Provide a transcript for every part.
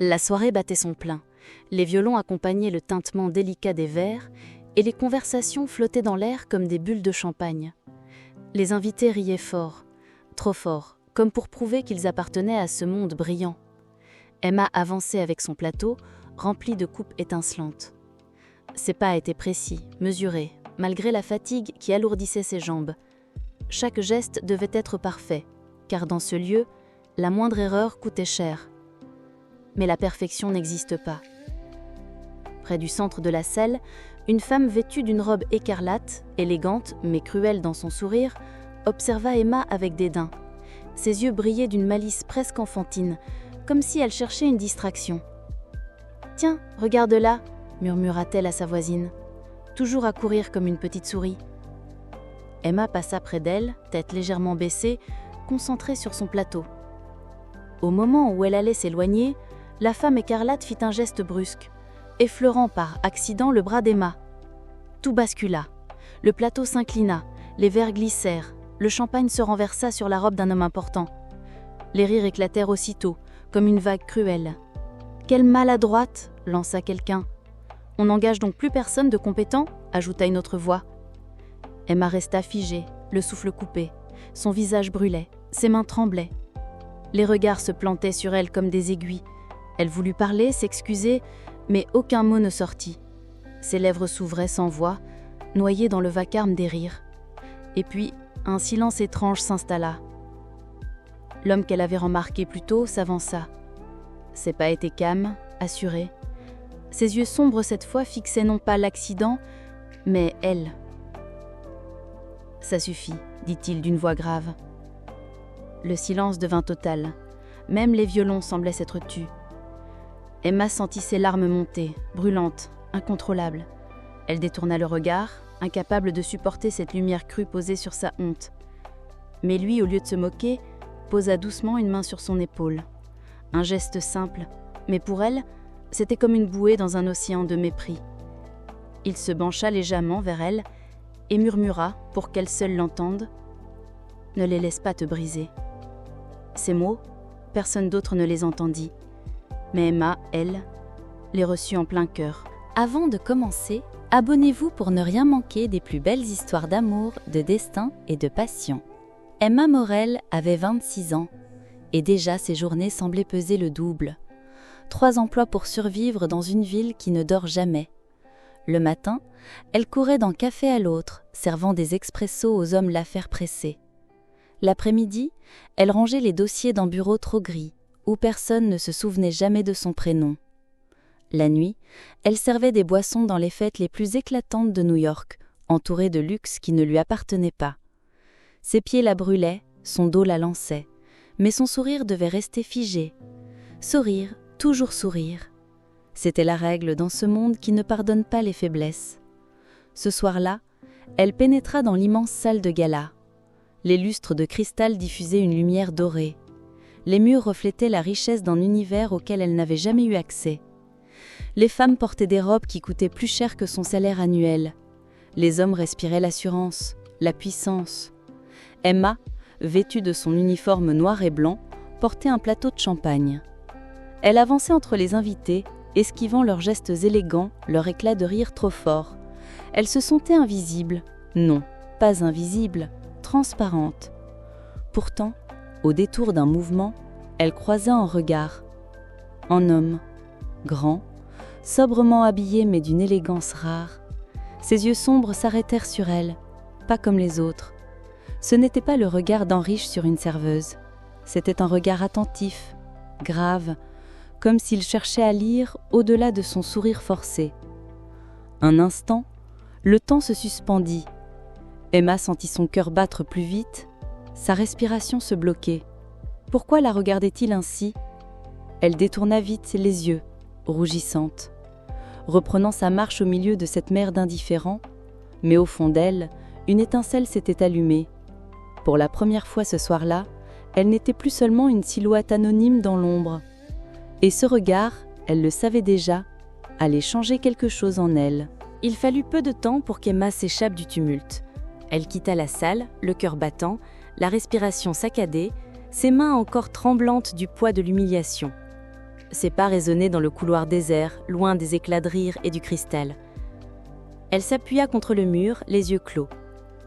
La soirée battait son plein. Les violons accompagnaient le tintement délicat des verres et les conversations flottaient dans l'air comme des bulles de champagne. Les invités riaient fort, trop fort, comme pour prouver qu'ils appartenaient à ce monde brillant. Emma avançait avec son plateau, rempli de coupes étincelantes. Ses pas étaient précis, mesurés, malgré la fatigue qui alourdissait ses jambes. Chaque geste devait être parfait, car dans ce lieu, la moindre erreur coûtait cher. Mais la perfection n'existe pas. Près du centre de la salle, une femme vêtue d'une robe écarlate, élégante mais cruelle dans son sourire, observa Emma avec dédain. Ses yeux brillaient d'une malice presque enfantine, comme si elle cherchait une distraction. « Tiens, regarde-la » murmura-t-elle à sa voisine, toujours à courir comme une petite souris. Emma passa près d'elle, tête légèrement baissée, concentrée sur son plateau. Au moment où elle allait s'éloigner, la femme écarlate fit un geste brusque, effleurant par accident le bras d'Emma. Tout bascula. Le plateau s'inclina, les verres glissèrent, le champagne se renversa sur la robe d'un homme important. Les rires éclatèrent aussitôt, comme une vague cruelle. « Quelle maladroite !» lança quelqu'un. « On n'engage donc plus personne de compétent ?» ajouta une autre voix. Emma resta figée, le souffle coupé. Son visage brûlait, ses mains tremblaient. Les regards se plantaient sur elle comme des aiguilles. Elle voulut parler, s'excuser, mais aucun mot ne sortit. Ses lèvres s'ouvraient sans voix, noyées dans le vacarme des rires. Et puis, un silence étrange s'installa. L'homme qu'elle avait remarqué plus tôt s'avança. Ses pas étaient calmes, assurés. Ses yeux sombres cette fois fixaient non pas l'accident, mais elle. « Ça suffit », dit-il d'une voix grave. Le silence devint total. Même les violons semblaient s'être tus. Emma sentit ses larmes monter, brûlantes, incontrôlables. Elle détourna le regard, incapable de supporter cette lumière crue posée sur sa honte. Mais lui, au lieu de se moquer, posa doucement une main sur son épaule. Un geste simple, mais pour elle, c'était comme une bouée dans un océan de mépris. Il se pencha légèrement vers elle et murmura, pour qu'elle seule l'entende, « Ne les laisse pas te briser ». Ces mots, personne d'autre ne les entendit. Mais Emma, elle, les reçut en plein cœur. Avant de commencer, abonnez-vous pour ne rien manquer des plus belles histoires d'amour, de destin et de passion. Emma Morel avait 26 ans et déjà ses journées semblaient peser le double. 3 emplois pour survivre dans une ville qui ne dort jamais. Le matin, elle courait d'un café à l'autre, servant des expressos aux hommes l'affaire pressée. L'après-midi, elle rangeait les dossiers d'un bureau trop gris, où personne ne se souvenait jamais de son prénom. La nuit, elle servait des boissons dans les fêtes les plus éclatantes de New York, entourée de luxe qui ne lui appartenait pas. Ses pieds la brûlaient, son dos la lançait, mais son sourire devait rester figé. Sourire, toujours sourire. C'était la règle dans ce monde qui ne pardonne pas les faiblesses. Ce soir-là, elle pénétra dans l'immense salle de gala. Les lustres de cristal diffusaient une lumière dorée. Les murs reflétaient la richesse d'un univers auquel elle n'avait jamais eu accès. Les femmes portaient des robes qui coûtaient plus cher que son salaire annuel. Les hommes respiraient l'assurance, la puissance. Emma, vêtue de son uniforme noir et blanc, portait un plateau de champagne. Elle avançait entre les invités, esquivant leurs gestes élégants, leur éclat de rire trop fort. Elle se sentait invisible. Non, pas invisible, transparente. Pourtant, au détour d'un mouvement, elle croisa un regard. Un homme, grand, sobrement habillé mais d'une élégance rare. Ses yeux sombres s'arrêtèrent sur elle, pas comme les autres. Ce n'était pas le regard d'un riche sur une serveuse. C'était un regard attentif, grave, comme s'il cherchait à lire au-delà de son sourire forcé. Un instant, le temps se suspendit. Emma sentit son cœur battre plus vite, sa respiration se bloquait. Pourquoi la regardait-il ainsi ? Elle détourna vite les yeux, rougissante, reprenant sa marche au milieu de cette mer d'indifférents, mais au fond d'elle, une étincelle s'était allumée. Pour la première fois ce soir-là, elle n'était plus seulement une silhouette anonyme dans l'ombre. Et ce regard, elle le savait déjà, allait changer quelque chose en elle. Il fallut peu de temps pour qu'Emma s'échappe du tumulte. Elle quitta la salle, le cœur battant, la respiration saccadée, ses mains encore tremblantes du poids de l'humiliation. Ses pas résonnaient dans le couloir désert, loin des éclats de rire et du cristal. Elle s'appuya contre le mur, les yeux clos.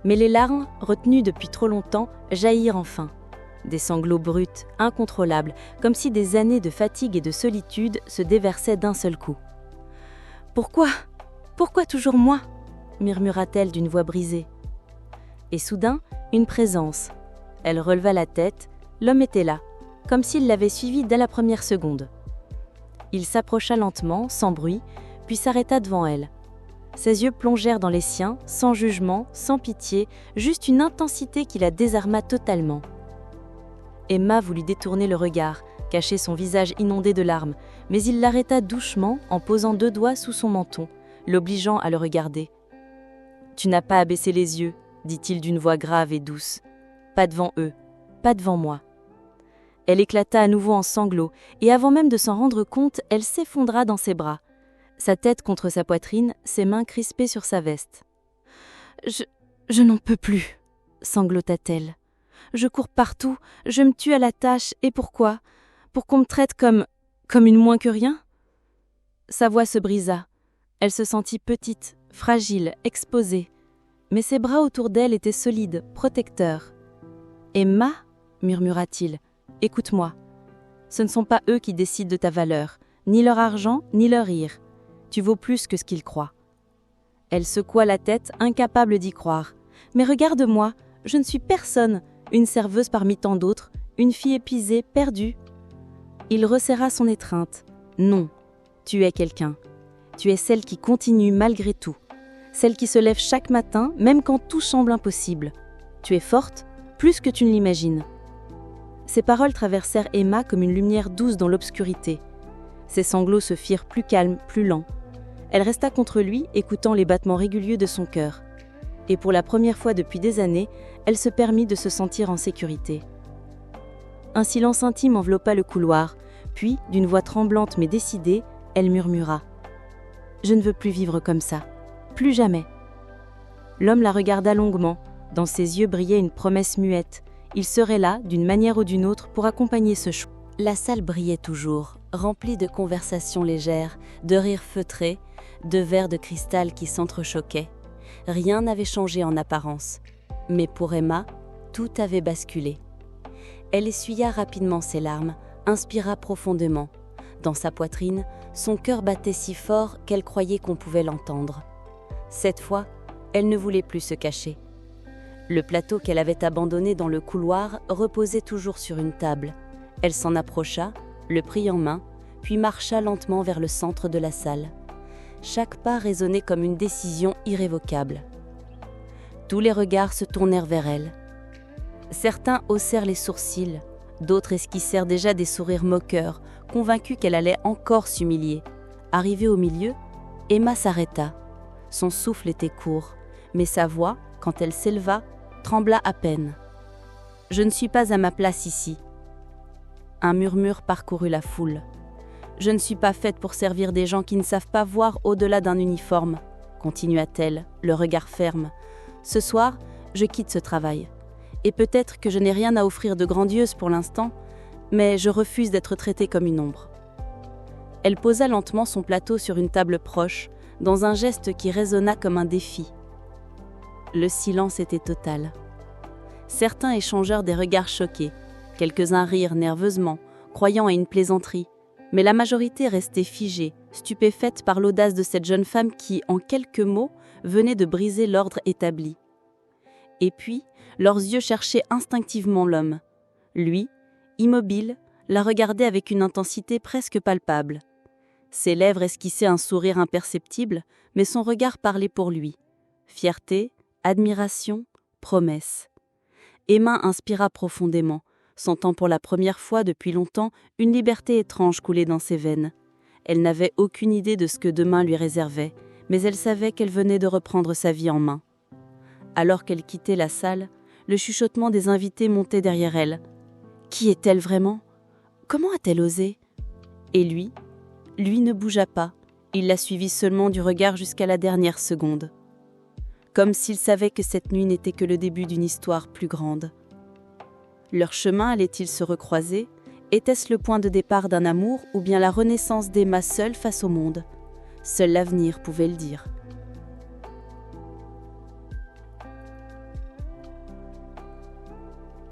Mais les larmes, retenues depuis trop longtemps, jaillirent enfin. Des sanglots bruts, incontrôlables, comme si des années de fatigue et de solitude se déversaient d'un seul coup. « Pourquoi ? Pourquoi toujours moi ?» murmura-t-elle d'une voix brisée. Et soudain, une présence. Elle releva la tête, l'homme était là, comme s'il l'avait suivie dès la première seconde. Il s'approcha lentement, sans bruit, puis s'arrêta devant elle. Ses yeux plongèrent dans les siens, sans jugement, sans pitié, juste une intensité qui la désarma totalement. Emma voulut détourner le regard, cacher son visage inondé de larmes, mais il l'arrêta doucement en posant 2 doigts sous son menton, l'obligeant à le regarder. « Tu n'as pas à baisser les yeux, » dit-il d'une voix grave et douce. « Pas devant eux, pas devant moi. » Elle éclata à nouveau en sanglots, et avant même de s'en rendre compte, elle s'effondra dans ses bras. Sa tête contre sa poitrine, ses mains crispées sur sa veste. « Je n'en peux plus !» sanglota-t-elle. « Je cours partout, je me tue à la tâche, et pourquoi ? Pour qu'on me traite comme une moins que rien ?» Sa voix se brisa. Elle se sentit petite, fragile, exposée. Mais ses bras autour d'elle étaient solides, protecteurs. « Emma ?» murmura-t-il. « Écoute-moi. Ce ne sont pas eux qui décident de ta valeur, ni leur argent, ni leur rire. Tu vaux plus que ce qu'ils croient. » Elle secoua la tête, incapable d'y croire. « Mais regarde-moi, je ne suis personne, une serveuse parmi tant d'autres, une fille épuisée, perdue. » Il resserra son étreinte. « Non, tu es quelqu'un. Tu es celle qui continue malgré tout. Celle qui se lève chaque matin, même quand tout semble impossible. Tu es forte, plus que tu ne l'imagines. » Ces paroles traversèrent Emma comme une lumière douce dans l'obscurité. Ses sanglots se firent plus calmes, plus lents. Elle resta contre lui, écoutant les battements réguliers de son cœur. Et pour la première fois depuis des années, elle se permit de se sentir en sécurité. Un silence intime enveloppa le couloir, puis, d'une voix tremblante mais décidée, elle murmura « Je ne veux plus vivre comme ça. Plus jamais. » L'homme la regarda longuement. Dans ses yeux brillait une promesse muette. Il serait là, d'une manière ou d'une autre, pour accompagner ce choix. La salle brillait toujours, remplie de conversations légères, de rires feutrés, de verres de cristal qui s'entrechoquaient. Rien n'avait changé en apparence. Mais pour Emma, tout avait basculé. Elle essuya rapidement ses larmes, inspira profondément. Dans sa poitrine, son cœur battait si fort qu'elle croyait qu'on pouvait l'entendre. Cette fois, elle ne voulait plus se cacher. Le plateau qu'elle avait abandonné dans le couloir reposait toujours sur une table. Elle s'en approcha, le prit en main, puis marcha lentement vers le centre de la salle. Chaque pas résonnait comme une décision irrévocable. Tous les regards se tournèrent vers elle. Certains haussèrent les sourcils, d'autres esquissèrent déjà des sourires moqueurs, convaincus qu'elle allait encore s'humilier. Arrivée au milieu, Emma s'arrêta. Son souffle était court, mais sa voix, quand elle s'éleva, trembla à peine. « Je ne suis pas à ma place ici. » Un murmure parcourut la foule. « Je ne suis pas faite pour servir des gens qui ne savent pas voir au-delà d'un uniforme, » continua-t-elle, le regard ferme. « Ce soir, je quitte ce travail. Et peut-être que je n'ai rien à offrir de grandiose pour l'instant, mais je refuse d'être traitée comme une ombre. » Elle posa lentement son plateau sur une table proche, dans un geste qui résonna comme un défi. Le silence était total. Certains échangèrent des regards choqués, quelques-uns rirent nerveusement, croyant à une plaisanterie, mais la majorité restait figée, stupéfaite par l'audace de cette jeune femme qui, en quelques mots, venait de briser l'ordre établi. Et puis, leurs yeux cherchaient instinctivement l'homme. Lui, immobile, la regardait avec une intensité presque palpable. Ses lèvres esquissaient un sourire imperceptible, mais son regard parlait pour lui. Fierté, admiration, promesse. Emma inspira profondément, sentant pour la première fois depuis longtemps une liberté étrange couler dans ses veines. Elle n'avait aucune idée de ce que demain lui réservait, mais elle savait qu'elle venait de reprendre sa vie en main. Alors qu'elle quittait la salle, le chuchotement des invités montait derrière elle. Qui est-elle vraiment ? Comment a-t-elle osé ? Et lui ne bougea pas. Il la suivit seulement du regard jusqu'à la dernière seconde. Comme s'il savait que cette nuit n'était que le début d'une histoire plus grande. Leurs chemins allaient-ils se recroiser ? Était-ce le point de départ d'un amour ou bien la renaissance d'Emma seule face au monde? Seul l'avenir pouvait le dire.